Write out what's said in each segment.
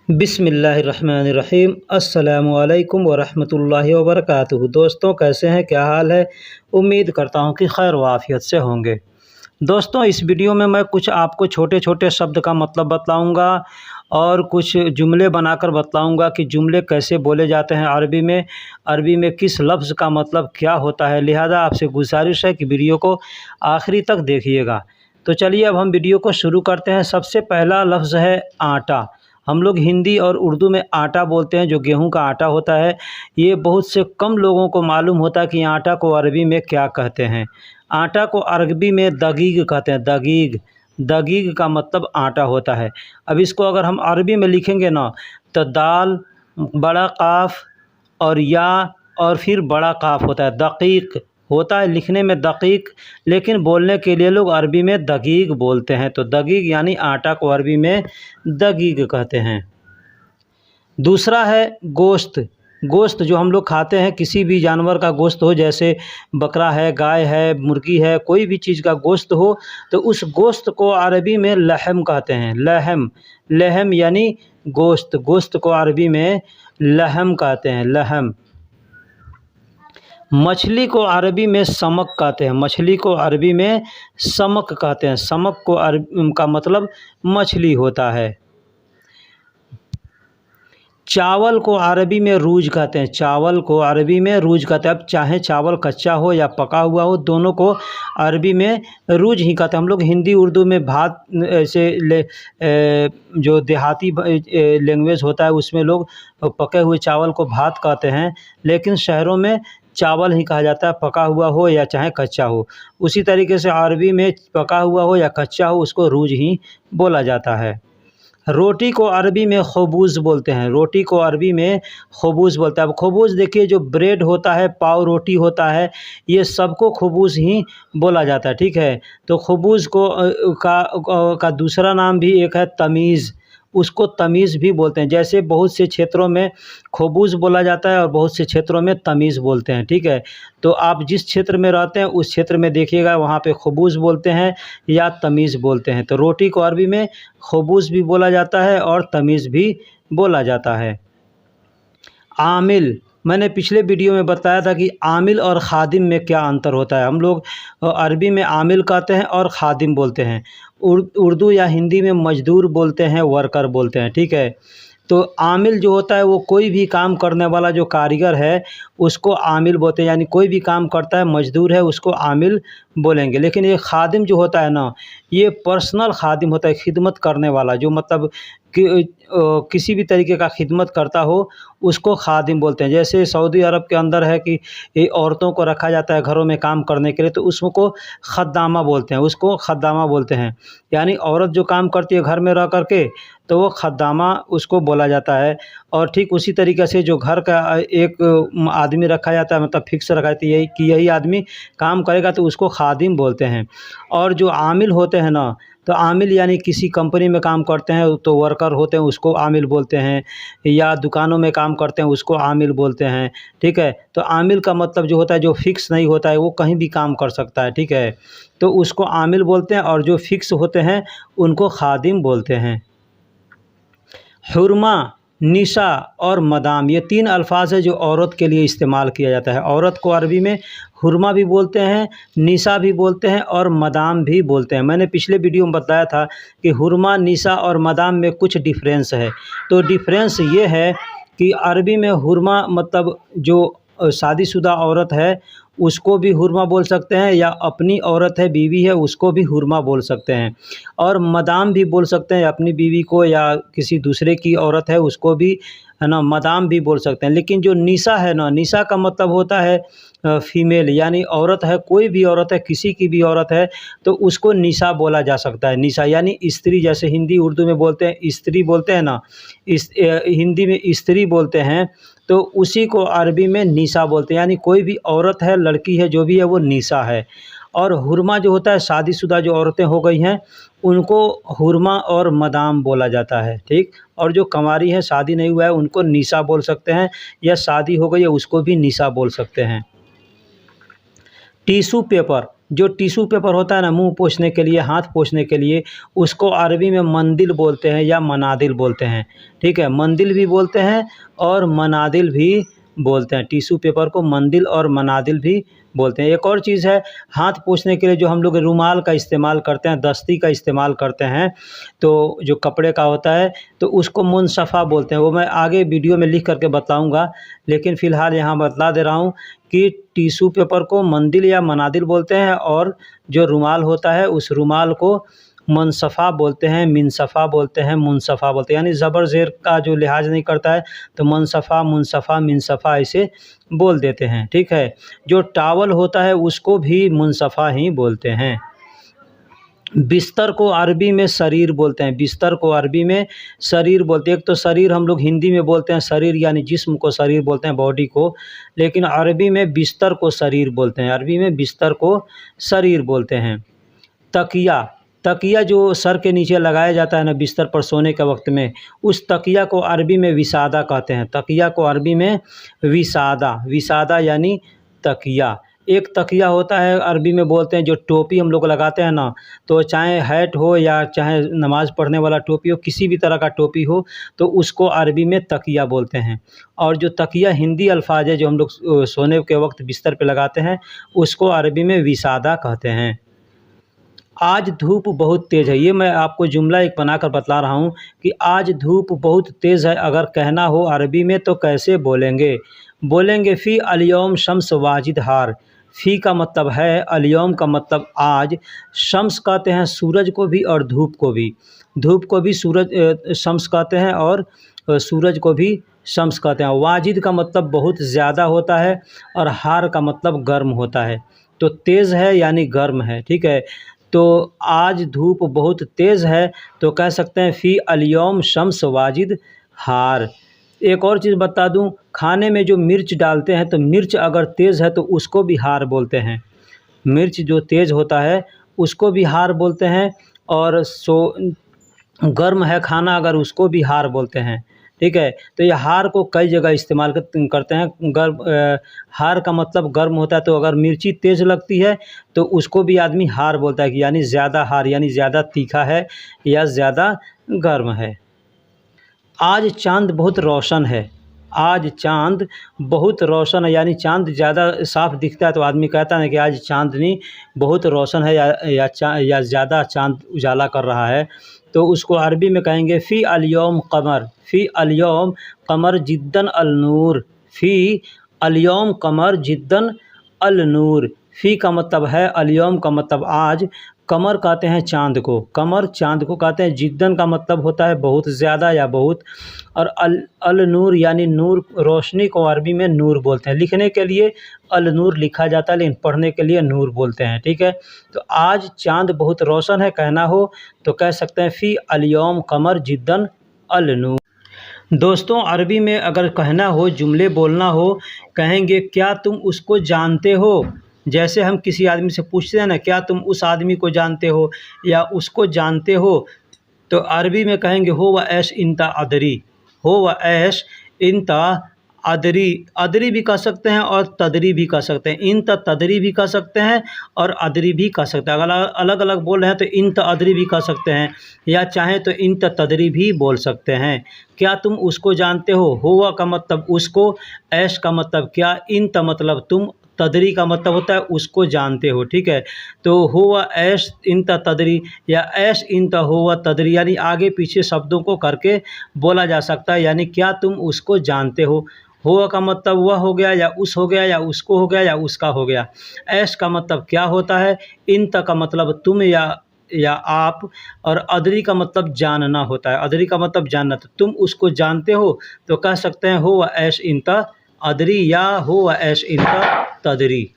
बिस्मिल्लाहिर्रहमानिर्रहीम। अस्सलामुअलैकुम वरहमतुल्लाहि वबरकातुहू। दोस्तों, कैसे हैं? क्या हाल है? उम्मीद करता हूं कि खैर वाफ़ियत से होंगे। दोस्तों, इस वीडियो में मैं कुछ आपको छोटे छोटे शब्द का मतलब बतलाऊंगा और कुछ जुमले बनाकर बतलाऊंगा कि जुमले कैसे बोले जाते हैं अरबी में किस लफ्ज़ का मतलब क्या होता है। लिहाजा आपसे गुजारिश है कि वीडियो को आखिरी तक देखिएगा। तो चलिए अब हम वीडियो को शुरू करते हैं। सबसे पहला लफ्ज़ है आटा। हम लोग हिंदी और उर्दू में आटा बोलते हैं, जो गेहूं का आटा होता है। ये बहुत से कम लोगों को मालूम होता है कि आटा को अरबी में क्या कहते हैं। आटा को अरबी में दगीग कहते हैं। दगीग दगीग का मतलब आटा होता है। अब इसको अगर हम अरबी में लिखेंगे ना, तो दाल, बड़ा काफ और या और फिर बड़ा काफ होता है। दकीक होता है लिखने में दकीक, लेकिन बोलने के लिए लोग अरबी में दगीग बोलते हैं। तो दगीग यानी आटा को अरबी में दगीग कहते हैं। दूसरा है गोश्त। गोश्त जो हम लोग खाते हैं, किसी भी जानवर का गोश्त हो, जैसे बकरा है, गाय है, मुर्गी है, कोई भी चीज़ का गोश्त हो, तो उस गोश्त को अरबी में लहम कहते हैं। लहम लहम यानी गोश्त। गोश्त को अरबी में लहम कहते हैं। लहम। मछली को अरबी में समक कहते हैं। मछली को अरबी में समक कहते हैं। समक को का मतलब मछली होता है। चावल को अरबी में रूज कहते हैं। चावल को अरबी में रूज कहते हैं। अब चाहे चावल कच्चा हो या पका हुआ हो, दोनों को अरबी में रूज ही कहते हैं। हम लोग हिंदी उर्दू में भात ऐसे जो देहाती लैंग्वेज होता है, उसमें लोग पके हुए चावल को भात कहते हैं, लेकिन शहरों में चावल ही कहा जाता है, पका हुआ हो या चाहे कच्चा हो। उसी तरीके से अरबी में पका हुआ हो या कच्चा हो, उसको रूज ही बोला जाता है। रोटी को अरबी में खबूज़ बोलते हैं। रोटी को अरबी में खबूज़ बोलते हैं। अब खबूज़ देखिए, जो ब्रेड होता है, पाव रोटी होता है, ये सबको खबूज़ ही बोला जाता है। ठीक है। तो खबूज़ को का दूसरा नाम भी एक है तमीज़। उसको तमीज़ भी बोलते हैं। जैसे बहुत से क्षेत्रों में खबूज़ बोला जाता है और बहुत से क्षेत्रों में तमीज़ बोलते हैं। ठीक है। तो आप जिस क्षेत्र में रहते हैं, उस क्षेत्र में देखिएगा, वहाँ पे खबूज़ बोलते हैं या तमीज़ बोलते हैं। तो रोटी को अरबी में खबूज़ भी बोला जाता है और तमीज़ भी बोला जाता है। आमिल। मैंने पिछले वीडियो में बताया था कि आमिल और खादिम में क्या अंतर होता है। हम लोग अरबी में आमिल कहते हैं और खादिम बोलते हैं। उर्दू या हिंदी में मजदूर बोलते हैं, वर्कर बोलते हैं। ठीक है। तो आमिल जो होता है, वो कोई भी काम करने वाला जो कारीगर है, उसको आमिल बोलते हैं। यानी कोई भी काम करता है, मजदूर है, उसको आमिल बोलेंगे। लेकिन ये खादिम जो होता है ना, ये पर्सनल खादिम होता है, खिदमत करने वाला, जो मतलब किसी भी तरीके का खिदमत करता हो, उसको खादिम बोलते हैं। जैसे सऊदी अरब के अंदर है कि ये औरतों को रखा जाता है घरों में काम करने के लिए, तो उसको खद्दामा बोलते हैं। उसको खद्दामा बोलते हैं। यानी औरत जो काम करती है घर में रह करके, तो वो खद्दामा उसको बोला जाता है। और ठीक उसी तरीके से जो घर का एक आदमी रखा जाता है, मतलब फिक्स रखा जाता है कि यही आदमी काम करेगा, तो उसको खादिम बोलते हैं। और जो आमिल होते हैं ना, तो आमिल यानी किसी कंपनी में काम करते हैं, तो वर्कर होते हैं, उसको आमिल बोलते हैं। या दुकानों में काम करते हैं, उसको आमिल बोलते हैं। ठीक है। तो आमिल का मतलब जो होता है, जो फिक्स नहीं होता है, वो कहीं भी काम कर सकता है। ठीक है। तो उसको आमिल बोलते हैं, और जो फिक्स होते हैं उनको खादिम बोलते हैं। हुरमा, निशा और मदाम, ये तीन अल्फाज है जो औरत के लिए इस्तेमाल किया जाता है। औरत को अरबी में हुरमा भी बोलते हैं, निशा भी बोलते हैं और मदाम भी बोलते हैं। मैंने पिछले वीडियो में बताया था कि हुरमा, निशा और मदाम में कुछ डिफरेंस है। तो डिफरेंस ये है कि अरबी में हुरमा मतलब जो शादीशुदा औरत है, उसको भी हुरमा बोल सकते हैं, या अपनी औरत है, बीवी है, उसको भी हुरमा बोल सकते हैं। और मदाम भी बोल सकते हैं अपनी बीवी को, या किसी दूसरे की औरत है उसको भी, है ना, मदाम भी बोल सकते हैं। लेकिन जो निशा है ना, निशा का मतलब होता है फीमेल, यानी औरत है, कोई भी औरत है, किसी की भी औरत है, तो उसको निशा बोला जा सकता है। निशा यानी स्त्री। जैसे हिंदी उर्दू में बोलते हैं स्त्री बोलते हैं ना, हिंदी में स्त्री बोलते हैं, तो उसी को अरबी में निशा बोलते हैं। यानी कोई भी औरत है, लड़की है, जो भी है, वो निशा है। और हुरमा जो होता है, शादीशुदा जो औरतें हो गई हैं, उनको हुरमा और मदाम बोला जाता है। ठीक। और जो कंवारी है, शादी नहीं हुआ है, उनको निशा बोल सकते हैं, या शादी हो गई है उसको भी निशा बोल सकते हैं। Tissue paper. जो टिश्यू पेपर होता है ना मुंह पोंछने के लिए, हाथ पोंछने के लिए, उसको अरबी में मंदिल बोलते हैं या मनादिल बोलते हैं। ठीक है, मंदिल भी बोलते हैं और मनादिल भी बोलते हैं। टिश्यू पेपर को मंदिल और मनादिल भी बोलते हैं। एक और चीज़ है, हाथ पोंछने के लिए जो हम लोग रुमाल का इस्तेमाल करते हैं, दस्ती का इस्तेमाल करते हैं, तो जो कपड़े का होता है तो उसको मुनसफ़ा बोलते हैं। वो मैं आगे वीडियो में लिख करके बताऊंगा, लेकिन फ़िलहाल यहाँ बतला दे रहा हूँ कि टिश्यू पेपर को मंदिल या मनादिल बोलते हैं और जो रुमाल होता है उस रुमाल को मुनसफ़ा बोलते हैं, मिनसफ़ा बोलते हैं, मुनसफ़ा बोलते हैं। यानी ज़बर ज़ेर का जो लिहाज नहीं करता है तो मुनसफ़ा, मुनसफ़ा, मिनसफ़ा ऐसे बोल देते हैं। ठीक है, जो टॉवल होता है उसको भी मुनसफ़ा ही बोलते हैं। बिस्तर को अरबी में शरीर बोलते हैं। बिस्तर को अरबी में शरीर बोलते हैं। एक तो शरीर हम लोग हिंदी में बोलते हैं शरीर, यानी जिस्म को शरीर बोलते हैं, बॉडी को, लेकिन अरबी में बिस्तर को शरीर बोलते हैं। अरबी में बिस्तर को शरीर बोलते हैं। तकिया, तकिया जो सर के नीचे लगाया जाता है ना बिस्तर पर सोने के वक्त में, उस तकिया को अरबी में विसादा कहते हैं। तकिया को अरबी में विसादा, विसादा यानी तकिया। एक तकिया होता है अरबी में बोलते हैं जो टोपी हम लोग लगाते हैं ना, तो चाहे हैट हो या चाहे नमाज़ पढ़ने वाला टोपी हो, किसी भी तरह का टोपी हो, तो उसको अरबी में तकिया बोलते हैं। और जो तकिया हिंदी अल्फाज है जो हम लोग सोने के वक्त बिस्तर पे लगाते हैं, उसको अरबी में विसादा कहते हैं। आज धूप बहुत तेज़ है, ये मैं आपको जुमला एक बनाकर बतला रहा हूँ कि आज धूप बहुत तेज़ है। अगर कहना हो अरबी में तो कैसे बोलेंगे? बोलेंगे फ़ी अल-यौम शम्स वाजिद हार। फ़ी का मतलब है, अल-यौम का मतलब आज, शम्स कहते हैं सूरज को भी और धूप को भी। धूप को भी सूरज शम्स कहते हैं और सूरज को भी शम्स कहते हैं। वाजिद का मतलब बहुत ज़्यादा होता है और हार का मतलब गर्म होता है। तो तेज़ है यानी गर्म है। ठीक है, तो आज धूप बहुत तेज़ है तो कह सकते हैं फ़ी अल-यौम शम्स वाजिद हार। एक और चीज़ बता दूं, खाने में जो मिर्च डालते हैं तो मिर्च अगर तेज़ है तो उसको भी हार बोलते हैं। मिर्च जो तेज़ होता है उसको भी हार बोलते हैं, और गर्म है खाना अगर उसको भी हार बोलते हैं। ठीक है, तो ये हार को कई जगह इस्तेमाल करते हैं। हार का मतलब गर्म होता है, तो अगर मिर्ची तेज़ लगती है तो उसको भी आदमी हार बोलता है कि यानी ज़्यादा हार, यानी ज़्यादा तीखा है या ज़्यादा गर्म है। आज चाँद बहुत रोशन है। आज चाँद बहुत रोशन है, यानी चाँद ज़्यादा साफ दिखता है तो आदमी कहता है कि आज चाँदनी बहुत रोशन है या ज़्यादा चाँद उजाला कर रहा है, तो उसको अरबी में कहेंगे फ़ी अल-यौम क़मर। फ़ी अल-यौम क़मर जिद्दन अल-नूर। फ़ी अल-यौम क़मर जिद्दन अल-नूर। फ़ी का मतलब है, अल-यौम का मतलब आज, कमर कहते हैं चाँद को, कमर चाँद को कहते हैं। जिद्दन का मतलब होता है बहुत ज़्यादा या बहुत, और अल नूर यानी नूर, रोशनी को अरबी में नूर बोलते हैं। लिखने के लिए अल नूर लिखा जाता है लेकिन पढ़ने के लिए नूर बोलते हैं। ठीक है, तो आज चाँद बहुत रोशन है कहना हो तो कह सकते हैं फ़ी अल-यौम क़मर जिद्दन अल नूर। दोस्तों, अरबी में अगर कहना हो, जुमले बोलना हो, कहेंगे क्या तुम उसको जानते हो। जैसे हम किसी आदमी से पूछते हैं ना, क्या तुम उस आदमी को जानते हो या उसको जानते हो, तो अरबी में कहेंगे हो व ऐश इंता अदरी। हो व ऐश इंता अदरी। अदरी भी कह सकते हैं और तदरी भी कह सकते हैं। इंता तदरी भी कह सकते हैं और अदरी भी कह सकते हैं। अगर अलग अलग बोल रहे हैं तो इंता अदरी भी कह सकते हैं, या चाहें तो इंता तदरी भी बोल सकते हैं। क्या तुम उसको जानते हो? हुआ का मतलब उसको, ऐश का मतलब क्या, इंता मतलब तुम, तदरी का मतलब होता है उसको जानते हो। ठीक है, तो हुआ ऐश इंता तदरी या ऐश इंता हुआ तदरी, यानी आगे पीछे शब्दों को करके बोला जा सकता है। यानी क्या तुम उसको जानते हो। हुआ का मतलब वह हो गया या उस हो गया या उसको हो गया या उसका हो गया। ऐश का मतलब क्या होता है। इंता का मतलब तुम या आप, और अदरी का मतलब जानना होता है। अदरी का मतलब जानना, तो तुम उसको जानते हो तो कह सकते हैं हो व ऐश इंता अदरी या हो व ऐश इंता तदरी।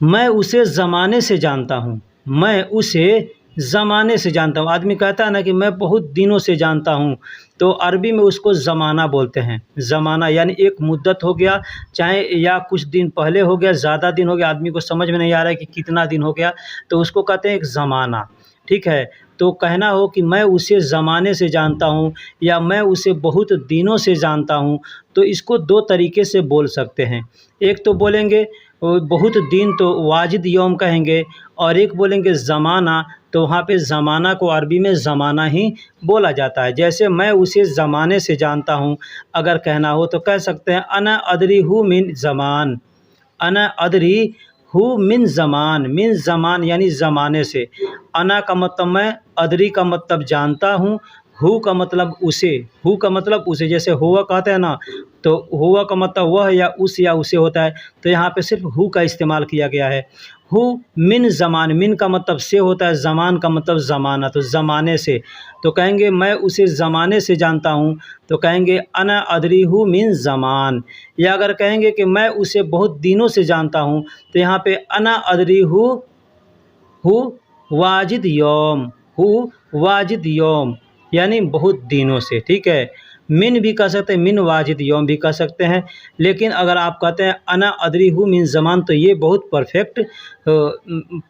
मैं उसे ज़माने से जानता हूँ। मैं उसे ज़माने से जानता हूँ। आदमी कहता है ना कि मैं बहुत दिनों से जानता हूँ, तो अरबी में उसको ज़माना बोलते हैं। ज़माना यानी एक मुद्दत हो गया, चाहे या कुछ दिन पहले हो गया, ज़्यादा दिन हो गया, आदमी को समझ में नहीं आ रहा है कि कितना दिन हो गया, तो उसको कहते हैं एक ज़माना। ठीक है, तो कहना हो कि मैं उसे ज़माने से जानता हूँ या मैं उसे बहुत दिनों से जानता हूँ, तो इसको दो तरीके से बोल सकते हैं। एक तो बोलेंगे बहुत दिन, तो वाजिद यौम कहेंगे, और एक बोलेंगे ज़माना, तो वहाँ पे ज़माना को अरबी में ज़माना ही बोला जाता है। जैसे मैं उसे ज़माने से जानता हूँ, अगर कहना हो तो कह सकते हैं अना अदरी हु मिन ज़मान, अना अदरी हु मिन ज़मान यानी ज़माने से। अना का मतलब मैं, अदरी का मतलब जानता हूँ, हु का मतलब उसे, हु का मतलब उसे, जैसे हुआ कहते हैं ना, तो हुआ का मतलब वह या उसे होता है, तो यहाँ पे सिर्फ हु का इस्तेमाल किया गया है। हु मिन ज़मान, मिन का मतलब से होता है, ज़मान का मतलब ज़माना, तो ज़माने से। तो कहेंगे मैं उसे ज़माने से जानता हूँ, तो कहेंगे अना अदरी हु मिन ज़मान। या अगर कहेंगे कि मैं उसे बहुत दिनों से जानता हूँ, तो यहाँ पे अना अदरी हु वाजिद यौम, हु वाजिद यौम यानी बहुत दिनों से, ठीक है। मिन भी कह सकते हैं, मिन वाजिद यौम भी कह सकते हैं, लेकिन अगर आप कहते हैं अना अदरी हु मिन ज़मान, तो ये बहुत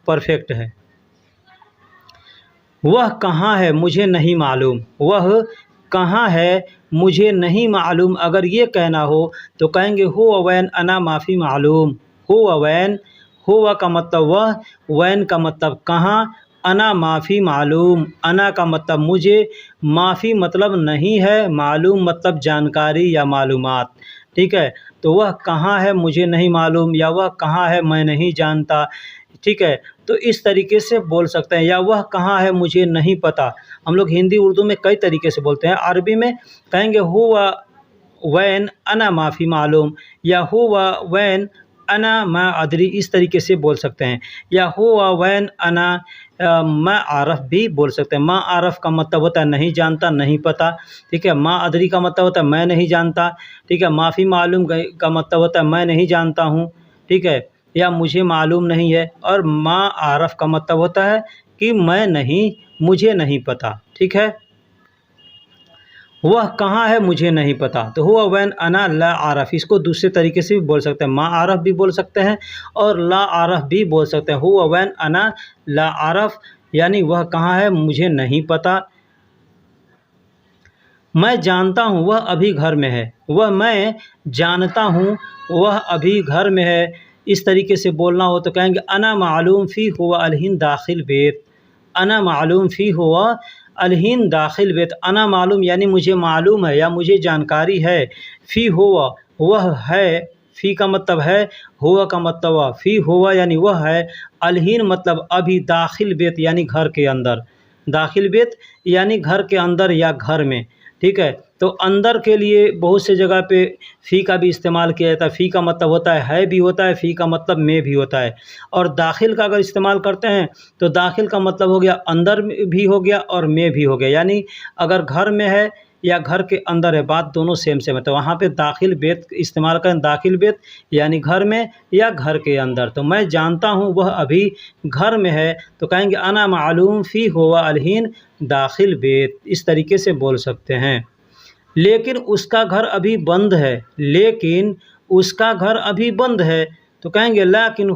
परफेक्ट है। वह कहाँ है मुझे नहीं मालूम, वह कहाँ है मुझे नहीं मालूम, अगर ये कहना हो तो कहेंगे हो अवैन अना माफ़ी मालूम। हो अवैन, हो का मतलब वह, वैन का मतलब कहाँ, अना माफ़ी मालूम, अना का मतलब मुझे, माफ़ी मतलब नहीं है, मालूम मतलब जानकारी या मालूमात, ठीक है। तो वह कहाँ है मुझे नहीं मालूम, या वह कहाँ है मैं नहीं जानता, ठीक है। तो इस तरीके से बोल सकते हैं। या वह कहाँ है मुझे नहीं पता, हम लोग हिंदी उर्दू में कई तरीके से बोलते हैं। अरबी में कहेंगे हुवा वैन अना माफ़ी मालूम, या हुवा वैन अना मा अदरी, इस तरीके से बोल सकते हैं। या हुवा वैन अना मा आरफ भी बोल सकते हैं। मा आरफ का मतलब होता है नहीं जानता, नहीं पता, ठीक है। मा अदरी का मतलब होता है मैं नहीं जानता, ठीक है। माफ़ी मालूम का मतलब होता है मैं नहीं जानता हूँ, ठीक है, या मुझे मालूम नहीं है। और मा आरफ का मतलब होता है कि मैं नहीं, मुझे नहीं पता, ठीक है। वह कहाँ है मुझे नहीं पता, तो हुआ वैन अना ला आरफ, इसको दूसरे तरीके से भी बोल सकते हैं। मा आरफ भी बोल सकते हैं और ला आरफ भी बोल सकते हैं। हुआ वैन अना ला आरफ यानी वह कहाँ है मुझे नहीं पता। मैं जानता हूँ वह अभी घर में है, वह मैं जानता हूँ वह अभी घर में है, इस तरीके से बोलना हो तो कहेंगे अना मालूम फ़ी हुआ अलहिन दाखिल बेत। अना मालूम फ़ी हुआ अलहिन दाखिल बेत, अना मालूम यानी मुझे मालूम है या मुझे जानकारी है, फ़ी हुआ वह है, फ़ी का मतलब है, हुआ का मतलब वह, फ़ी हुआ यानी वह है, अलहिन मतलब अभी, दाखिल बेत यानी घर के अंदर, दाखिल बेत यानी घर के अंदर या घर में, ठीक है। तो अंदर के लिए बहुत से जगह पे फ़ी का भी इस्तेमाल किया जाता है। फ़ी का मतलब होता है भी होता है, फ़ी का मतलब में भी होता है। और दाखिल का अगर इस्तेमाल करते हैं तो दाखिल का मतलब हो गया अंदर भी हो गया और में भी हो गया, यानी अगर घर में है या घर के अंदर है, बात दोनों सेम है। तो वहाँ पे दाखिल बेत इस्तेमाल करें, दाखिल बेत यानी घर में या घर के अंदर। तो मैं जानता हूँ वह अभी घर में है, तो कहेंगे अना मालूम फ़ी हुआ अलहीन दाखिल बेत, इस तरीके से बोल सकते हैं। लेकिन उसका घर अभी बंद है, लेकिन उसका घर अभी बंद है, तो कहेंगे लाकिन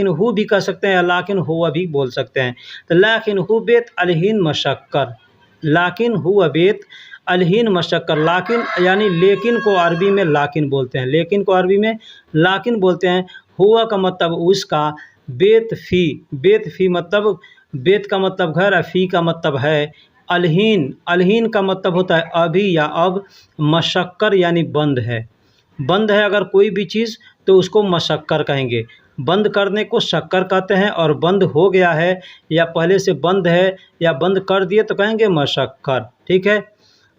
हु भी कह सकते हैं या लाकिन हुआ भी बोल सकते हैं। तो लाकिन हु बेत अलहीन मशक्कर, लाकिन हुआ बेत अलहीन मशक्कर, लाकिन यानी लेकिन को अरबी में लाकिन बोलते हैं, लेकिन को अरबी में लाकिन बोलते हैं। हुआ का मतलब उसका, बेत फ़ी मतलब बेत का मतलब घर है, फ़ी का मतलब है, अलहीन का मतलब होता है अभी या अब, मशक्कर यानी बंद है। बंद है अगर कोई भी चीज़ तो उसको मशक्कर कहेंगे। बंद करने को शक्कर कहते हैं, और बंद हो गया है या पहले से बंद है या बंद कर दिए तो कहेंगे मशक्कर, ठीक है,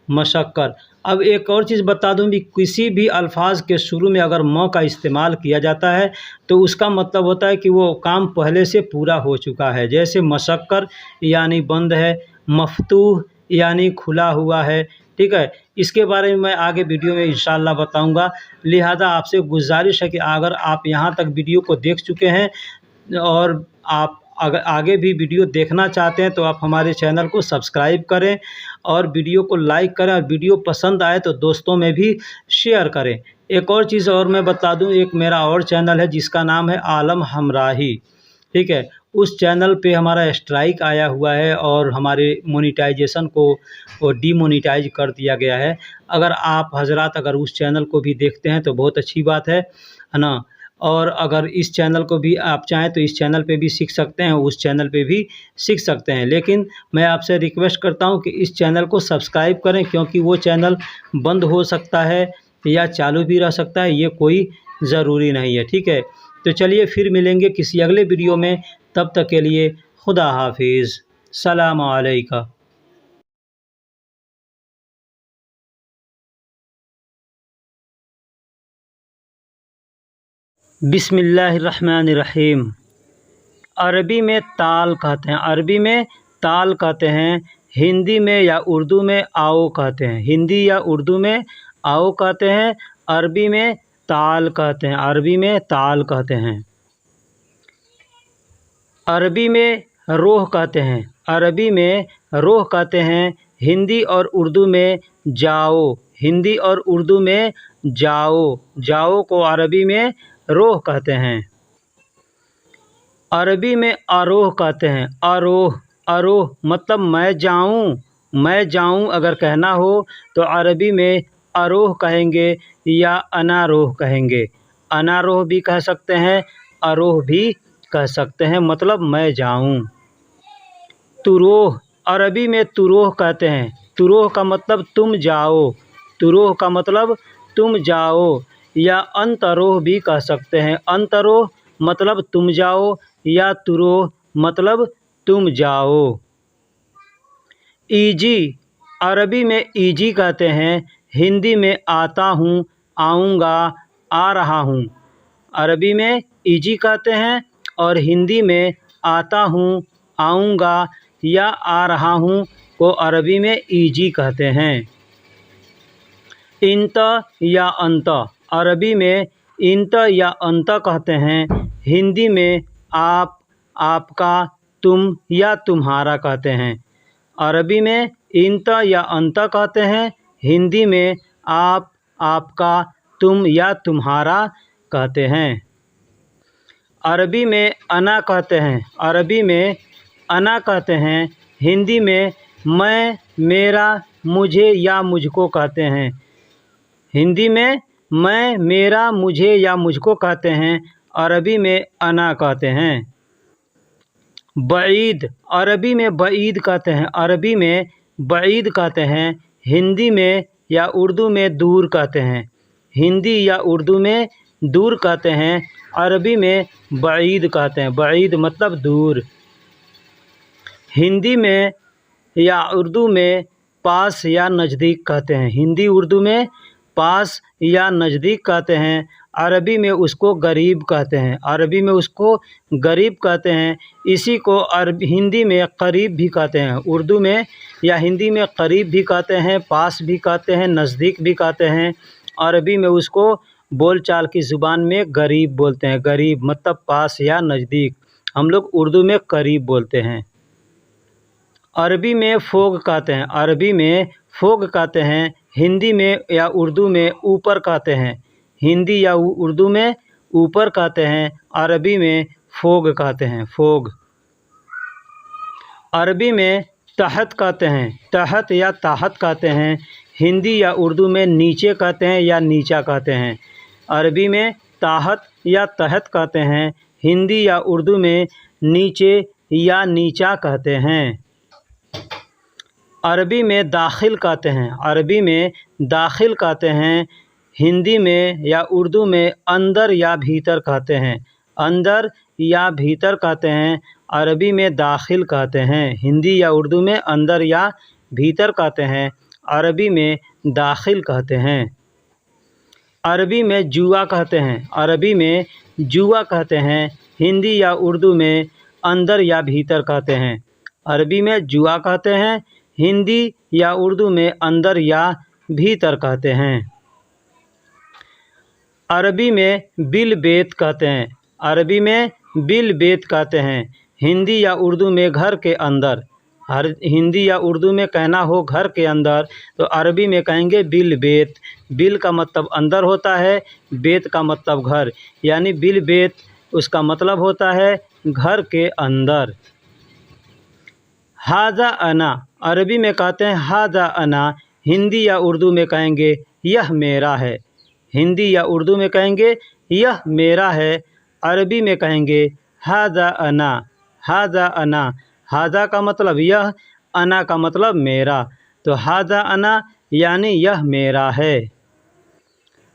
मशक्कर। अब एक और चीज़ बता दूं भी, किसी भी अल्फाज के शुरू में अगर म का इस्तेमाल किया जाता है तो उसका मतलब होता है कि वो काम पहले से पूरा हो चुका है। जैसे मशक्कर यानी बंद है, मफतूह यानी खुला हुआ है, ठीक है। इसके बारे में मैं आगे वीडियो में इंशाअल्लाह बताऊंगा। लिहाजा आपसे गुजारिश है कि अगर आप यहाँ तक वीडियो को देख चुके हैं और आप अगर आगे भी वीडियो देखना चाहते हैं तो आप हमारे चैनल को सब्सक्राइब करें और वीडियो को लाइक करें, और वीडियो पसंद आए तो दोस्तों में भी शेयर करें। एक और चीज़ और मैं बता दूं, एक मेरा और चैनल है जिसका नाम है आलम हमराही, ठीक है। उस चैनल पे हमारा स्ट्राइक आया हुआ है और हमारे मोनेटाइजेशन को वो डीमोनेटाइज कर दिया गया है। अगर आप हजरात अगर उस चैनल को भी देखते हैं तो बहुत अच्छी बात है ना। और अगर इस चैनल को भी आप चाहें तो इस चैनल पे भी सीख सकते हैं, उस चैनल पे भी सीख सकते हैं। लेकिन मैं आपसे रिक्वेस्ट करता हूं कि इस चैनल को सब्सक्राइब करें, क्योंकि वो चैनल बंद हो सकता है या चालू भी रह सकता है, ये कोई ज़रूरी नहीं है। ठीक है, तो चलिए फिर मिलेंगे किसी अगले वीडियो में, तब तक के लिए खुदा हाफिज़, सलाम अलैकुम। बिस्मिल्लाहिर्रहमानिर्रहीम। अरबी में ताल कहते हैं, अरबी में ताल कहते हैं। हिंदी में या उर्दू में आओ कहते हैं, हिंदी या उर्दू में आओ कहते हैं। अरबी में ताल कहते हैं, अरबी में ताल कहते हैं। अरबी में रोह कहते हैं, अरबी में रोह कहते हैं। हिंदी और उर्दू में जाओ, हिंदी और उर्दू में जाओ, जाओ को अरबी में रोह कहते हैं। अरबी में आरोह कहते हैं, आरोह, आरोह मतलब मैं जाऊं, मैं जाऊं अगर कहना हो तो अरबी में आरोह कहेंगे या अनारोह कहेंगे। अनारोह भी कह सकते हैं, आरोह भी कह सकते हैं, मतलब मैं जाऊं। तुरोह, अरबी में तुरोह कहते हैं, तुरोह का मतलब तुम जाओ, तुरोह का मतलब तुम जाओ। या अंतरोह भी कह सकते हैं, अंतरोह मतलब तुम जाओ या तुरोह मतलब तुम जाओ। ईजी, अरबी में ईजी कहते हैं। हिंदी में आता हूँ, आऊँगा, आ रहा हूँ। अरबी में ईजी कहते हैं और हिंदी में आता हूँ, आऊँगा या आ रहा हूँ को अरबी में ईजी कहते हैं। इंत या अंत, अरबी में इंत या अंत कहते हैं। हिंदी में आप, आपका, तुम या तुम्हारा कहते हैं। अरबी में इंत या अंत कहते हैं। हिंदी में आप, आपका, तुम या तुम्हारा कहते हैं। अरबी में अना कहते हैं, अरबी में अना कहते हैं। हिंदी में मैं, मेरा, मुझे या मुझको कहते हैं। हिंदी में मैं, मेरा, मुझे या मुझको कहते हैं। अरबी में अना कहते हैं। बईद, अरबी में बईद कहते हैं, अरबी में बईद कहते हैं। हिंदी में या उर्दू में दूर कहते हैं, हिंदी या उर्दू में दूर कहते हैं। अरबी में बईद कहते हैं, बईद मतलब दूर। हिंदी में या उर्दू में पास या नज़दीक कहते हैं, हिंदी उर्दू में पास या नज़दीक कहते हैं। अरबी में उसको गरीब कहते हैं, अरबी में उसको गरीब कहते हैं। इसी को हिंदी में करीब भी कहते हैं, उर्दू में या हिंदी में करीब भी कहते हैं, पास भी कहते हैं, नज़दीक भी कहते हैं। अरबी में उसको बोलचाल की ज़ुबान में गरीब बोलते हैं, गरीब मतलब पास या नज़दीक। हम लोग उर्दू में करीब बोलते हैं। अरबी में फोग कहते हैं, अरबी में फोग कहते हैं। हिंदी में या उर्दू में ऊपर कहते हैं, हिंदी या उर्दू में ऊपर कहते हैं। अरबी में फोग कहते हैं, फोग। अरबी में तहत कहते हैं, तहत या ताहत कहते हैं। हिंदी या उर्दू में नीचे कहते हैं या नीचा कहते हैं। अरबी में ताहत या तहत कहते हैं। हिंदी या उर्दू में नीचे या नीचा कहते हैं। अरबी में दाखिल कहते हैं, अरबी में दाखिल कहते हैं। हिंदी में या उर्दू में अंदर या भीतर कहते हैं, अंदर या भीतर कहते हैं। अरबी में दाखिल कहते हैं, हिंदी या उर्दू में अंदर या भीतर कहते हैं। अरबी में दाखिल कहते हैं। अरबी में जुआ कहते हैं, अरबी में जुआ कहते हैं। हिंदी या उर्दू में अंदर या भीतर कहते हैं। अरबी में जुआ कहते हैं, हिंदी या उर्दू में अंदर या भीतर कहते हैं। अरबी में बिल बेत कहते हैं, अरबी में बिल बेत कहते हैं। हिंदी या उर्दू में घर के अंदर, हिंदी या उर्दू में कहना हो घर के अंदर तो अरबी में कहेंगे बिल बेत। बिल का मतलब अंदर होता है, बेत का मतलब घर, यानी बिल बेत उसका मतलब होता है घर के अंदर। हाजा अना अरबी में कहते हैं हाजा अना, हिंदी या उर्दू में कहेंगे यह मेरा है। हिंदी या उर्दू में कहेंगे यह मेरा है, अरबी में कहेंगे हाजा अना। हाजा अना, हाजा का मतलब यह, अना का मतलब मेरा, तो हाजा अना यानी यह मेरा है।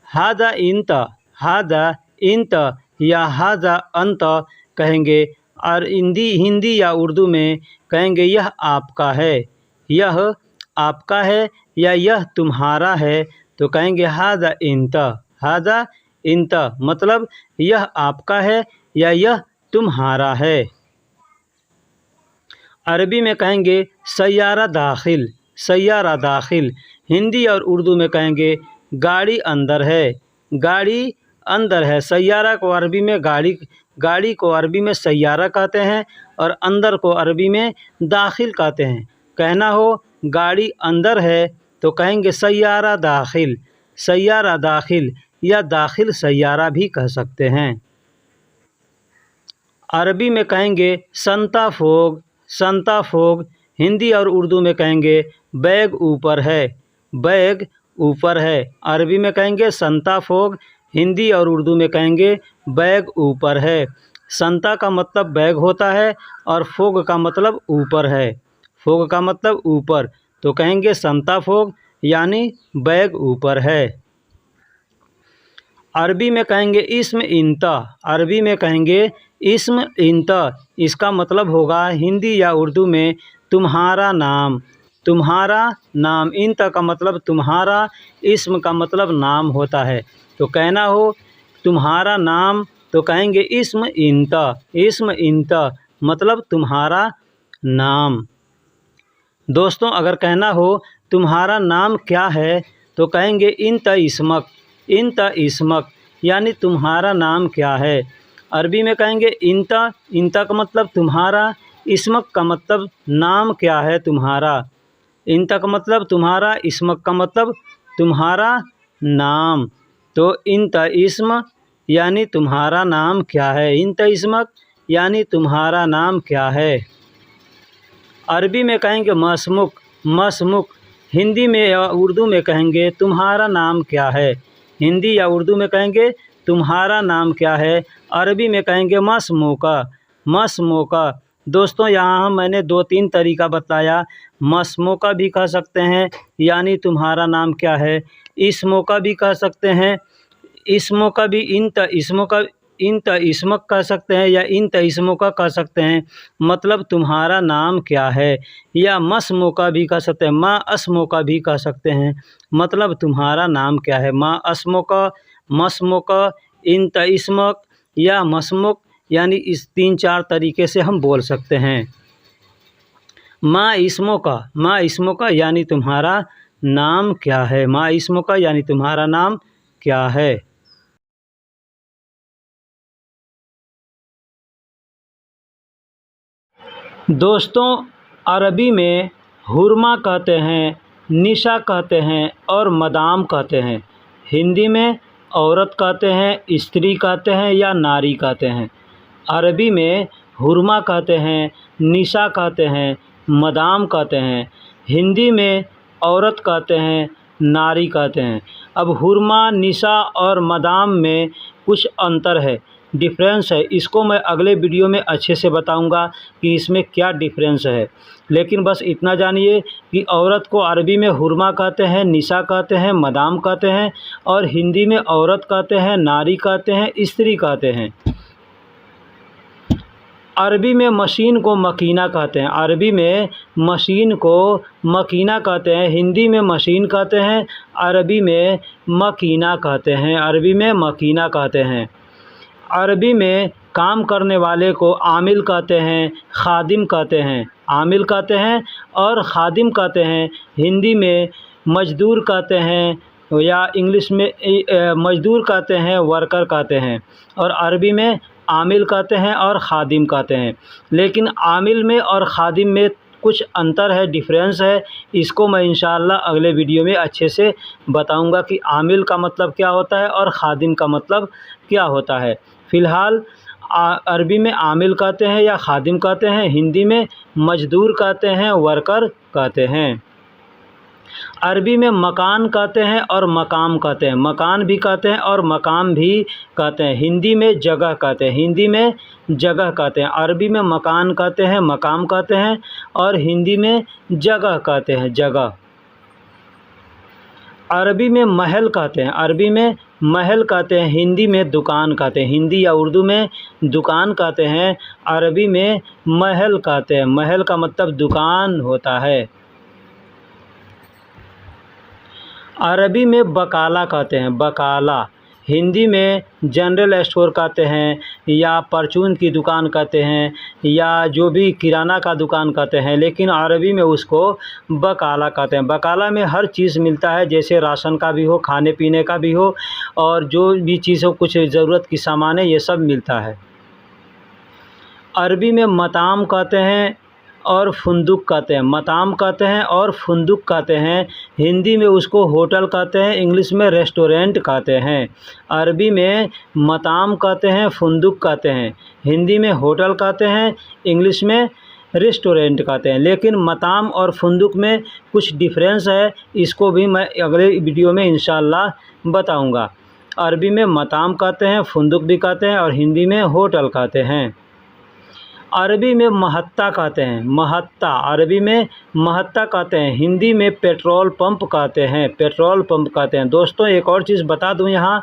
हाजा इंत, हाजा इंत या हाजा अंत कहेंगे, और हिंदी या उर्दू में कहेंगे यह आपका है। यह आपका है या यह तुम्हारा है, तो कहेंगे हाजा इंत। हाजा इंत मतलब यह आपका है या यह तुम्हारा है। अरबी में कहेंगे सैयारा दाखिल। सैयारा दाखिल, हिंदी और उर्दू में कहेंगे गाड़ी अंदर है। गाड़ी अंदर है। सैयारा को अरबी में गाड़ी को अरबी में सैयारा कहते हैं, और अंदर को अरबी में दाखिल कहते हैं। कहना हो गाड़ी अंदर है तो कहेंगे सैयारा दाखिल। सैयारा दाखिल या दाखिल सैयारा भी कह सकते हैं। अरबी में कहेंगे संता फोग। संता फोग, हिंदी और उर्दू में कहेंगे बैग ऊपर है। बैग ऊपर है, अरबी में कहेंगे संता फोग, हिंदी और उर्दू में कहेंगे बैग ऊपर है। संता का मतलब बैग होता है और फोग का मतलब ऊपर है। फोग का मतलब ऊपर, तो कहेंगे संता फोग यानी बैग ऊपर है। अरबी में कहेंगे इस्म इंता। अरबी में कहेंगे इस्म इंता, इसका मतलब होगा हिंदी या उर्दू में तुम्हारा नाम। तुम्हारा नाम, इंता का मतलब तुम्हारा, इस्म का मतलब नाम होता है। तो कहना हो तुम्हारा नाम तो कहेंगे इस्म इंता। इस्म इंता मतलब तुम्हारा नाम। दोस्तों, अगर कहना हो तुम्हारा नाम क्या है तो कहेंगे इंता इस्मक। इंता इस्मक यानी तुम्हारा नाम क्या है। अरबी में कहेंगे इंता। इंता का मतलब तुम्हारा, इस्मक का मतलब नाम क्या है तुम्हारा। इंता का मतलब तुम्हारा, इस्मक का मतलब तुम्हारा नाम। तो इंता इस्म यानी तुम्हारा नाम क्या है। इंता इस्मक यानी तुम्हारा नाम क्या है। अरबी में कहेंगे मसमुक। मसमुक, हिंदी में या उर्दू में कहेंगे तुम्हारा नाम क्या है। हिंदी या उर्दू में कहेंगे तुम्हारा नाम क्या है, अरबी में कहेंगे मसमुका। मसमुका। दोस्तों, यहाँ मैंने 2-3 तरीका बताया। मसमुका भी कह सकते हैं यानी तुम्हारा नाम क्या है। इस्मुका भी कह सकते हैं। इस्मुका भी इंत इस्मक कह सकते हैं या इंत इस्मुका कह सकते हैं, मतलब तुम्हारा नाम क्या है। या मसमुका भी कह सकते हैं, माँ अस्मुका भी कह सकते हैं, मतलब तुम्हारा नाम क्या है। माँ अस्मुका, मसमुका, इंत इस्मक या मसमुक, यानी इस 3-4 तरीके से हम बोल सकते हैं। माँ इस्मुका यानी तुम्हारा नाम क्या है। माँ इस्मुका यानी तुम्हारा नाम क्या है। दोस्तों, अरबी में हुरमा कहते हैं, निशा कहते हैं और मदाम कहते हैं। हिंदी में औरत कहते हैं, स्त्री कहते हैं या नारी कहते हैं। अरबी में हुरमा कहते हैं, निशा कहते हैं, मदाम कहते हैं। हिंदी में औरत कहते हैं, नारी कहते हैं। अब हुरमा, निशा और मदाम में कुछ अंतर है, डिफरेंस है। इसको मैं अगले वीडियो में अच्छे से बताऊंगा कि इसमें क्या डिफरेंस है। लेकिन बस इतना जानिए कि औरत को अरबी में हुरमा कहते हैं, निशा कहते हैं, मदाम कहते हैं, और हिंदी में औरत कहते हैं, नारी कहते हैं, स्त्री कहते हैं। अरबी में मशीन को मकीना कहते हैं। अरबी में मशीन को मकीना कहते हैं, हिंदी में मशीन कहते हैं, अरबी में मकीना कहते हैं। अरबी में मकीना कहते हैं। अरबी में काम करने वाले को आमिल कहते हैं, खादिम कहते हैं। आमिल कहते हैं और खादिम कहते हैं। हिंदी में मज़दूर कहते हैं या इंग्लिश में मज़दूर कहते हैं, वर्कर कहते हैं। और अरबी में आमिल कहते हैं और खादिम कहते हैं। लेकिन आमिल में और खादिम में कुछ अंतर है, डिफरेंस है। इसको मैं इंशाअल्लाह अगले वीडियो में अच्छे से बताऊंगा कि आमिल का मतलब क्या होता है और खादिम का मतलब क्या होता है। फ़िलहाल अरबी में आमिल कहते हैं या खादिम कहते हैं। हिंदी में मजदूर कहते हैं, वर्कर कहते हैं। अरबी में मकान कहते हैं और मकाम कहते हैं। मकान भी कहते हैं और मकाम भी कहते हैं। हिंदी में जगह कहते हैं। हिंदी में जगह कहते हैं। अरबी में मकान कहते हैं, मकाम कहते हैं और हिंदी में जगह कहते हैं, जगह। अरबी में महल कहते हैं। अरबी में महल कहते हैं। हिंदी में दुकान कहते हैं। हिंदी या उर्दू में दुकान कहते हैं, अरबी में महल कहते हैं। महल का मतलब दुकान होता है। अरबी में बकाला कहते हैं, बकाला। हिंदी में जनरल स्टोर कहते हैं या परचून की दुकान कहते हैं या जो भी किराना का दुकान कहते हैं, लेकिन अरबी में उसको बकाला कहते हैं। बकाला में हर चीज़ मिलता है, जैसे राशन का भी हो, खाने पीने का भी हो और जो भी चीज़ हो, कुछ ज़रूरत की सामान है, ये सब मिलता है। अरबी में मताम कहते हैं और फुंदुक कहते हैं। मताम कहते हैं और फुंदुक कहते हैं। हिंदी में उसको होटल कहते हैं, इंग्लिश में रेस्टोरेंट कहते हैं। अरबी में मताम कहते हैं, फुंदुक कहते हैं। हिंदी में होटल कहते हैं, इंग्लिश में रेस्टोरेंट कहते हैं। लेकिन मताम और फुंदुक में कुछ डिफरेंस है, इसको भी मैं अगले वीडियो में इंशाअल्लाह बताऊँगा। अरबी में मताम कहते हैं, फुंदुक भी कहते हैं और हिंदी में होटल कहते हैं। अरबी में महत्ता कहते हैं, महत्ता। अरबी में महत्ता कहते हैं। हिंदी में पेट्रोल पंप कहते हैं, पेट्रोल पंप कहते हैं। दोस्तों एक और चीज़ बता दूं यहाँ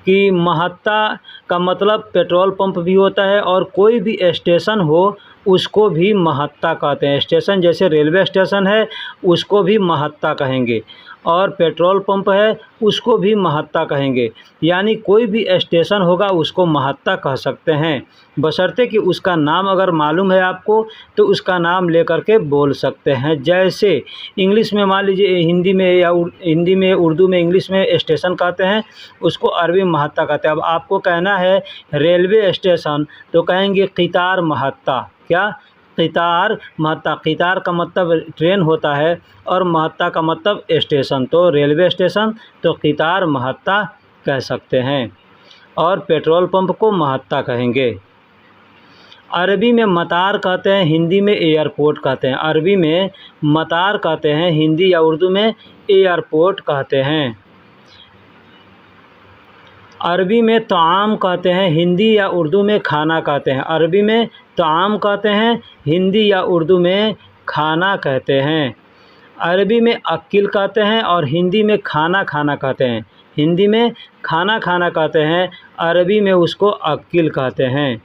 कि महत्ता का मतलब पेट्रोल पंप भी होता है और कोई भी स्टेशन हो उसको भी महत्ता कहते हैं। स्टेशन जैसे रेलवे स्टेशन है उसको भी महत्ता कहेंगे और पेट्रोल पंप है उसको भी महत्ता कहेंगे। यानी कोई भी स्टेशन होगा उसको महत्ता कह सकते हैं, बशर्ते कि उसका नाम अगर मालूम है आपको तो उसका नाम लेकर के बोल सकते हैं। जैसे इंग्लिश में मान लीजिए हिंदी में या हिंदी में उर्दू में इंग्लिश में स्टेशन कहते हैं, उसको अरबी में महत्ता कहते हैं। अब आपको कहना है रेलवे स्टेशन तो कहेंगे क़ितार महत्ता। क्या? क़ितार महत्ता। क़ितार का मतलब ट्रेन होता है और महत्ता का मतलब स्टेशन, तो रेलवे स्टेशन तो क़ितार महत्ता कह सकते हैं और पेट्रोल पंप को महत्ता कहेंगे। अरबी में मतार कहते हैं, हिंदी में एयरपोर्ट कहते हैं। अरबी में मतार कहते हैं, हिंदी या उर्दू में एयरपोर्ट कहते हैं। अरबी में ताम कहते हैं, हिंदी या उर्दू में खाना कहते हैं। अरबी में ताम कहते हैं, हिंदी या उर्दू में खाना कहते हैं। अरबी में अक्किल कहते हैं और हिंदी में खाना खाना कहते हैं। हिंदी में खाना खाना कहते हैं, अरबी में उसको अक्किल कहते हैं।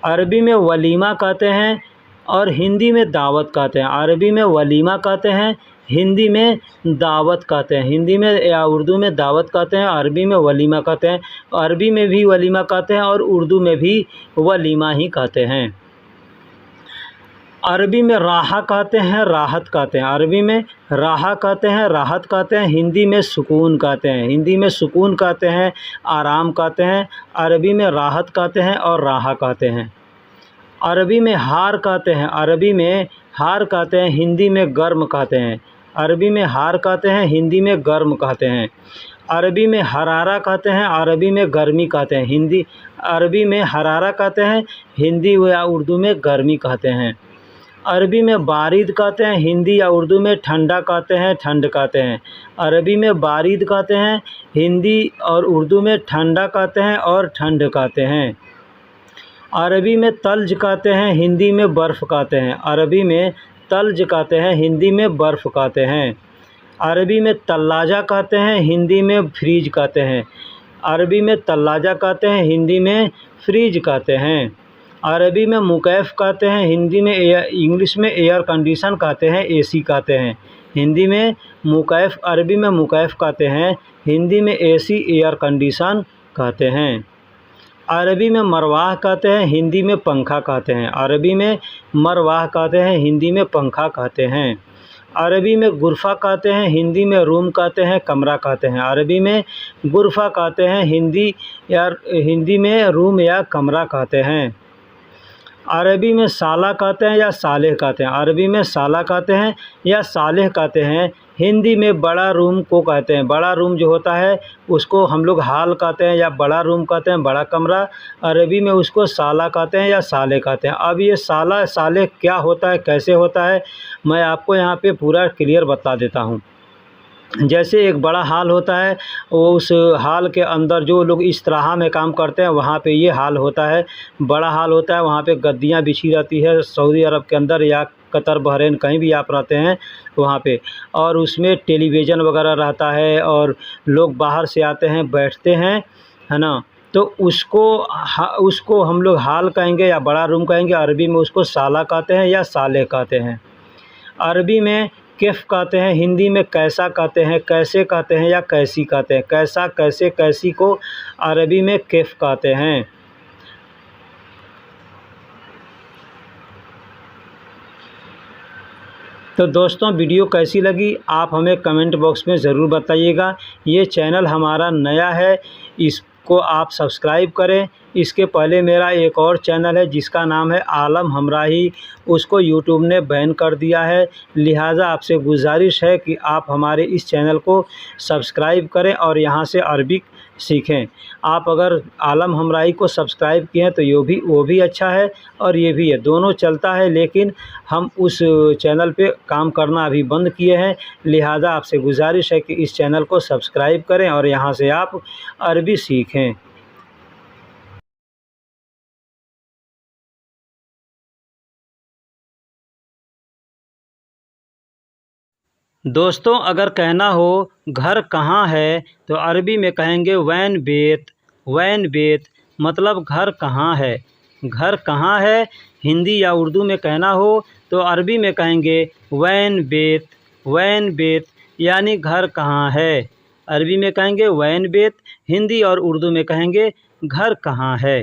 अरबी में वलीमा कहते हैं और हिंदी में दावत कहते हैं। अरबी में वलीमा कहते हैं, हिंदी में दावत कहते हैं। हिंदी में या उर्दू में दावत कहते हैं, अरबी में वलीमा कहते हैं। अरबी में भी वलीमा कहते हैं और उर्दू में भी वलीमा ही कहते हैं। अरबी में राहा कहते हैं, राहत कहते हैं। अरबी में राहा कहते हैं, राहत कहते हैं। हिंदी में सुकून कहते हैं। हिंदी में सुकून कहते हैं, आराम कहते हैं। अरबी में राहत कहते हैं और राहा कहते हैं। अरबी में हार कहते हैं। अरबी में हार कहते हैं, हिंदी में गर्म कहते हैं। अरबी में हार कहते हैं, हिंदी में गर्म कहते हैं। अरबी में हरारा कहते हैं, अरबी में गर्मी कहते हैं। हिंदी अरबी में हरारा कहते हैं, हिंदी या उर्दू में गर्मी कहते हैं। अरबी में बारिद कहते हैं, हिंदी या उर्दू में ठंडा कहते हैं, ठंड कहते हैं। अरबी में बारिद कहते हैं, हिंदी और उर्दू में ठंडा कहते हैं और ठंड कहते हैं। अरबी में तल्ज कहते हैं, हिंदी में बर्फ़ कहते हैं। अरबी में तल्ज कहते हैं, हिंदी में बर्फ़ कहते हैं। अरबी में तल्लाजा कहते हैं, हिंदी में फ्रीज कहते हैं। अरबी में तल्लाजा कहते हैं, हिंदी में फ्रीज कहते हैं। अरबी में मुकैफ़ कहते हैं, हिंदी में इंग्लिश में एयर कंडीशन कहते हैं, एसी कहते हैं। हिंदी में मुकैफ़, अरबी में मुकैफ़ कहते हैं, हिंदी में एसी एयर कंडीशन कहते हैं। अरबी में मरवाह कहते हैं, हिंदी में पंखा कहते हैं। अरबी में मरवाह कहते हैं, हिंदी में पंखा कहते हैं। अरबी में गुरफ़ा कहते हैं, हिंदी में रूम कहते हैं, कमरा कहते हैं। अरबी में गुरफ़ा कहते हैं, हिंदी में रूम या कमरा कहते हैं। अरबी में साला कहते हैं या सालेह कहते हैं। अरबी में साला कहते हैं या सालेह कहते हैं। हिंदी में बड़ा रूम को कहते हैं। बड़ा रूम जो होता है उसको हम लोग हाल कहते हैं या बड़ा रूम कहते हैं, बड़ा कमरा। अरबी में उसको साला कहते हैं या साले कहते हैं। अब ये साला साले क्या होता है, कैसे होता है, मैं आपको यहाँ पे पूरा क्लियर बता देता हूँ। जैसे एक बड़ा हाल होता है, वो उस हाल के अंदर जो लोग इस्तिराहा में काम करते हैं वहाँ पे ये हाल होता है। बड़ा हाल होता है, वहाँ पे गद्दियाँ बिछी रहती है सऊदी अरब के अंदर या कतर, बहरीन, कहीं भी आप रहते हैं वहाँ पे। और उसमें टेलीविज़न वगैरह रहता है और लोग बाहर से आते हैं, बैठते हैं, है ना। तो उसको हम लोग हाल कहेंगे या बड़ा रूम कहेंगे। अरबी में उसको साला कहते हैं या साले कहते हैं। अरबी में कैफ़ कहते हैं। हिंदी में कैसा कहते हैं, कैसे कहते हैं या कैसी कहते हैं। कैसा, कैसे, कैसी को अरबी में कैफ़ कहते हैं। तो दोस्तों वीडियो कैसी लगी आप हमें कमेंट बॉक्स में ज़रूर बताइएगा। ये चैनल हमारा नया है, इसको आप सब्सक्राइब करें। इसके पहले मेरा एक और चैनल है जिसका नाम है आलम हमराही, उसको यूट्यूब ने बैन कर दिया है। लिहाजा आपसे गुजारिश है कि आप हमारे इस चैनल को सब्सक्राइब करें और यहाँ से अरबिक सीखें। आप अगर आलम हमराही को सब्सक्राइब किए हैं तो वो भी अच्छा है और ये भी है, दोनों चलता है। लेकिन हम उस चैनल पे काम करना अभी बंद किए हैं। लिहाजा आपसे गुजारिश है कि इस चैनल को सब्सक्राइब करें और यहाँ से आप अरबी सीखें। दोस्तों अगर कहना हो घर कहाँ है तो अरबी में कहेंगे वैन बेत। वैन बेत मतलब घर कहाँ है। घर कहाँ है हिंदी या उर्दू में कहना हो तो अरबी में कहेंगे वैन बेत। वैन बेत यानी घर कहाँ है। अरबी में कहेंगे वैन बेत, हिंदी और उर्दू में कहेंगे घर कहाँ है।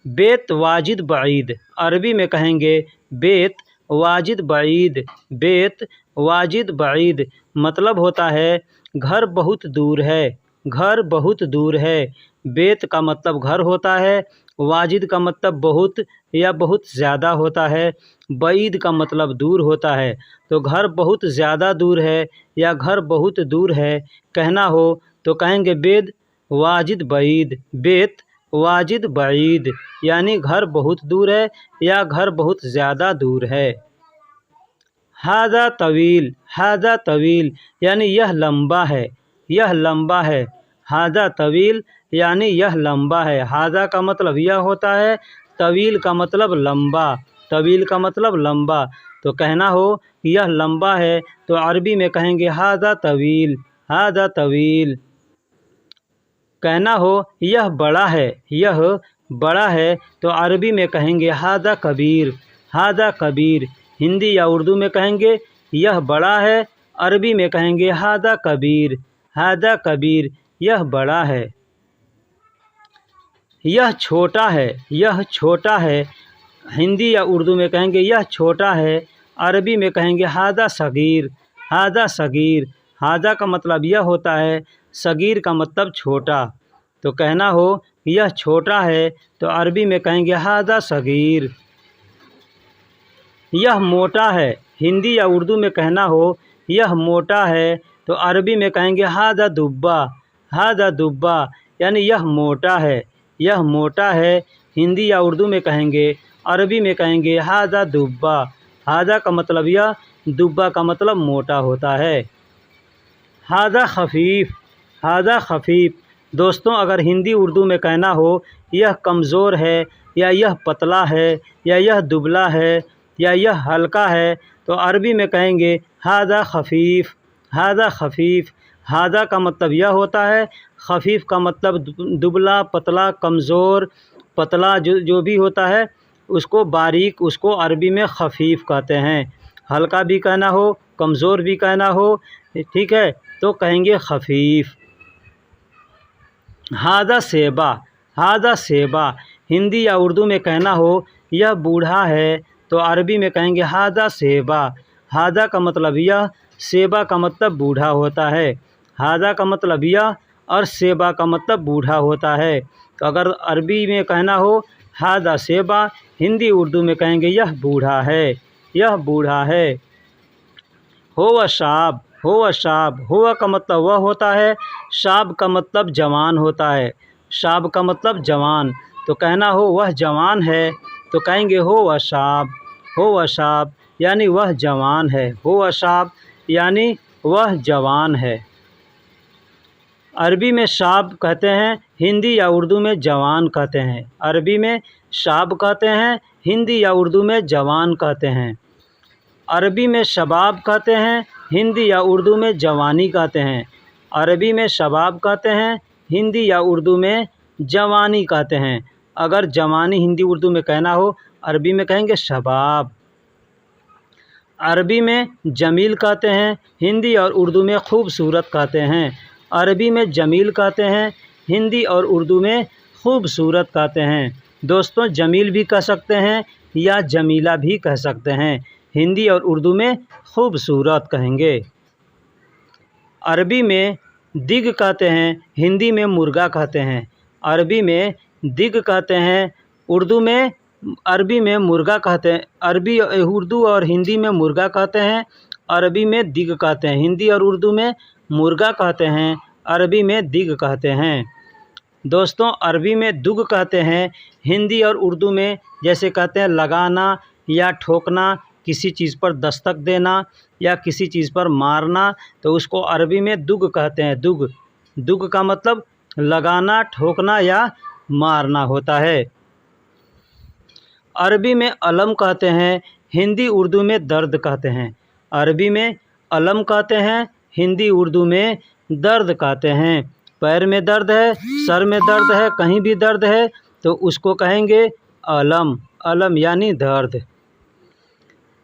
बेत वाजिद बईद, अरबी में कहेंगे बेत वाजिद बईद। बेत वाजिद बईद मतलब होता है घर बहुत दूर है। घर बहुत दूर है। बेत का मतलब घर होता है, वाजिद का मतलब बहुत या बहुत ज़्यादा होता है, बईद का मतलब दूर होता है। तो घर बहुत ज़्यादा दूर है या घर बहुत दूर है कहना हो तो कहेंगे बेत वाजिद बईद। बेत वाजिद बईद यानी घर बहुत दूर है या घर बहुत ज़्यादा दूर है। हादा तवील, हादा तवील यानी यह लंबा है, यह लंबा है। हादा तवील यानी यह लंबा है। हादा का मतलब यह होता है, तवील का मतलब लंबा। तवील का मतलब लंबा। तो कहना हो यह लंबा है तो अरबी में कहेंगे हादा तवील। हादा तवील। कहना हो यह बड़ा है, यह बड़ा है तो अरबी में कहेंगे हादा कबीर। हादा कबीर। हिंदी या उर्दू में कहेंगे यह बड़ा है, अरबी में कहेंगे हादा कबीर। हादा कबीर यह बड़ा है। यह छोटा है, यह छोटा है। हिंदी या उर्दू में कहेंगे यह छोटा है, अरबी में कहेंगे हादा सगीर। हादा सगीर। हादा का मतलब यह होता है, सगीर का मतलब छोटा। तो कहना हो यह छोटा है तो अरबी में कहेंगे हादा सगीर। यह मोटा है। हिंदी या उर्दू में कहना हो यह मोटा है तो अरबी में कहेंगे हादा दुब्बा। हादा दुब्बा यानी यह मोटा है, यह मोटा है। हिंदी या उर्दू में कहेंगे, अरबी में कहेंगे हादा दुब्बा। हादा का मतलब यह, दुब्बा का मतलब मोटा होता है। हादा खफीफ। हादा खफीफ। दोस्तों अगर हिंदी उर्दू में कहना हो यह कमज़ोर है या यह पतला है या यह दुबला है या यह हल्का है तो अरबी में कहेंगे हादा खफीफ। हादा खफीफ। हादा का मतलब यह होता है, खफीफ का मतलब दुबला, पतला, कमज़ोर, पतला जो भी होता है उसको बारीक, उसको अरबी में खफीफ कहते हैं। हल्का भी कहना हो, कमज़ोर भी कहना हो, ठीक है, तो कहेंगे खफीफ। हादा सेबा। हादा सेबा। हिंदी या उर्दू में कहना हो यह बूढ़ा है तो अरबी में कहेंगे हादा सेबा। हादा का मतलब यह, सेबा का मतलब बूढ़ा होता है। हादा का मतलब यह और सेबा का मतलब बूढ़ा होता है। तो अगर अरबी में कहना हो हादा सेबा, हिंदी उर्दू में कहेंगे यह बूढ़ा है, यह बूढ़ा है। हुवा शाब, हुवा शाब, हुवा का मतलब वह होता है, शाब का मतलब जवान होता है, शाब का मतलब जवान। तो कहना हो वह जवान है तो कहेंगे हुवा शाब, हुवा शाब यानी वह जवान है, हुवा शाब यानी वह जवान है। अरबी में शाब कहते हैं, हिंदी या उर्दू में जवान कहते हैं। अरबी में शाब कहते हैं, हिंदी या उर्दू में जवान कहते हैं। अरबी में शबाब कहते हैं, हिंदी या उर्दू में जवानी कहते हैं। अरबी में शबाब कहते हैं, हिंदी या उर्दू में जवानी कहते हैं। अगर जवानी हिंदी उर्दू में कहना हो, अरबी में कहेंगे शबाब। अरबी में जमील कहते हैं, हिंदी और उर्दू में खूबसूरत कहते हैं। अरबी में जमील कहते हैं, हिंदी और उर्दू में खूबसूरत कहते हैं। दोस्तों, जमील भी कह सकते हैं या जमीला भी कह सकते हैं, हिंदी और उर्दू में खूबसूरत कहेंगे। अरबी में दिग कहते हैं, हिंदी में मुर्गा कहते हैं। अरबी में दिग कहते हैं, उर्दू में अरबी में मुर्गा कहते हैं। अरबी उर्दू और हिंदी में मुर्गा कहते हैं, अरबी में दिग कहते हैं। हिंदी और उर्दू में मुर्गा कहते हैं, अरबी में दिग कहते हैं। दोस्तों, अरबी में दुग कहते हैं, हिंदी और उर्दू में जैसे कहते हैं लगाना या ठोकना, किसी चीज़ पर दस्तक देना या किसी चीज़ पर मारना, तो उसको अरबी में दुग कहते हैं। दुग, दुग का मतलब लगाना, ठोकना या मारना होता है। अरबी में अलम कहते हैं, हिंदी उर्दू में दर्द कहते हैं। अरबी में अलम कहते हैं, हिंदी उर्दू में दर्द कहते हैं। पैर में दर्द है, सर में दर्द है, कहीं भी दर्द है तो उसको कहेंगे अलम, अलम यानी दर्द।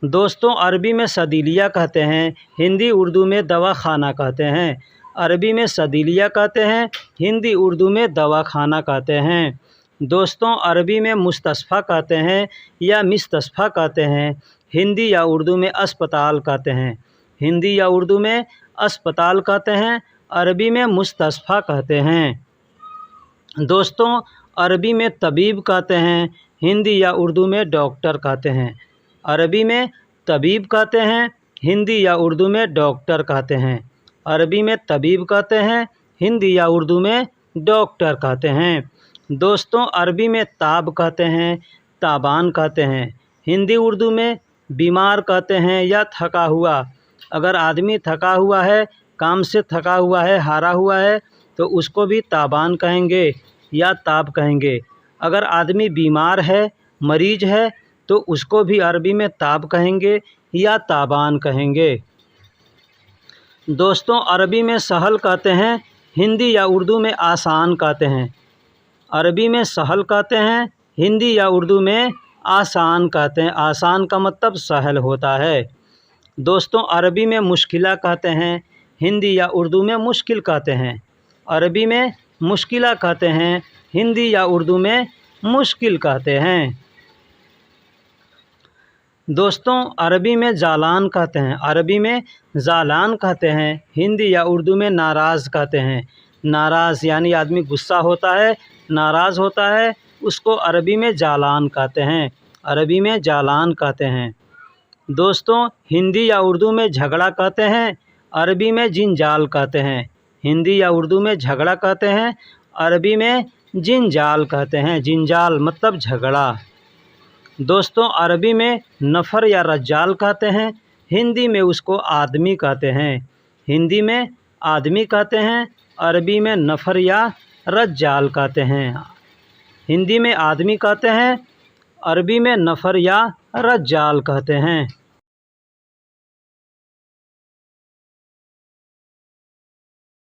दोस्तों, अरबी में सदीलिया कहते हैं, हिंदी उर्दू में दवाखाना कहते हैं। अरबी में सदीलिया कहते हैं, हिंदी उर्दू में दवाखाना कहते हैं। दोस्तों, अरबी में मुस्तशफ़ा कहते हैं या मिस्तशफ़ा कहते हैं, हिंदी या उर्दू में अस्पताल कहते हैं। हिंदी या उर्दू में अस्पताल कहते हैं, अरबी में मुस्तशफ़ा कहते हैं। दोस्तों, अरबी में तबीब कहते हैं, हिंदी या उर्दू में डॉक्टर कहते हैं। अरबी में तबीब कहते हैं, हिंदी या उर्दू में डॉक्टर कहते हैं। अरबी में तबीब कहते हैं, हिंदी या उर्दू में डॉक्टर कहते हैं। दोस्तों, अरबी में ताब कहते हैं, ताबान कहते हैं। हिंदी उर्दू में बीमार कहते हैं या थका हुआ। अगर आदमी थका हुआ है, काम से थका हुआ है, हारा हुआ है, तो उसको भी ताबान कहेंगे या ताब कहेंगे। अगर आदमी बीमार है, मरीज है, तो उसको भी अरबी में ताब कहेंगे या ताबान कहेंगे। दोस्तों, अरबी में सहल कहते हैं, हिंदी या उर्दू में आसान कहते हैं। अरबी में सहल कहते हैं, हिंदी या उर्दू में आसान कहते हैं। आसान का मतलब सहल होता है। दोस्तों, अरबी में मुश्किला कहते हैं, हिंदी या उर्दू में मुश्किल कहते हैं। अरबी में मुश्किला कहते हैं, हिंदी या उर्दू में मुश्किल कहते हैं। दोस्तों, अरबी में जालान कहते हैं, अरबी में जालान कहते हैं, हिंदी या उर्दू में नाराज़ कहते हैं। नाराज़ यानी आदमी गुस्सा होता है, नाराज़ होता है, उसको अरबी में जालान कहते हैं, अरबी में जालान कहते हैं। दोस्तों, हिंदी या उर्दू में झगड़ा कहते हैं, अरबी में जिंजाल कहते हैं। हिंदी या उर्दू में झगड़ा कहते हैं, अरबी में जिंजाल कहते हैं। जिंजाल मतलब झगड़ा। दोस्तों, अरबी में नफ़र या रज्जाल कहते हैं, हिंदी में उसको आदमी कहते हैं। हिंदी में आदमी कहते हैं, अरबी में नफ़र या रज्जाल कहते हैं। हिंदी में आदमी कहते हैं, अरबी में नफ़र या रज्जाल कहते हैं।